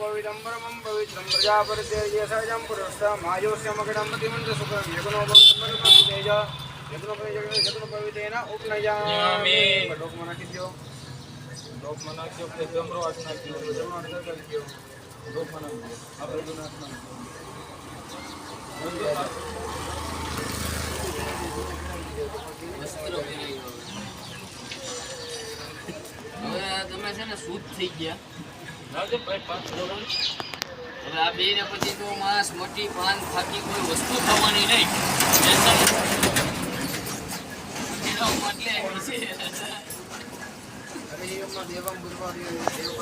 पवित्रं परमं पवित्रं प्रजापतिर्ये सहजं पुरुषः मायोष्यमकटं प्रतिमन्त्रसुखं यज्ञो भवति यज्ञोपवितेन उपनयामि लोकमना किद्यो लोकमना क्यों जमरो आसना क्यों जमरो आसना क्यों लोकमना આપણે તો નાખના હવે તમે છે ને શુદ્ધ થઈ ગયા હવે આ બે ને પછી તો માંસ મટી પાન થાકી કોઈ વસ્તુ થવાની નહીં એટલે હરિ ઓમ દેવમ ગુરુવારી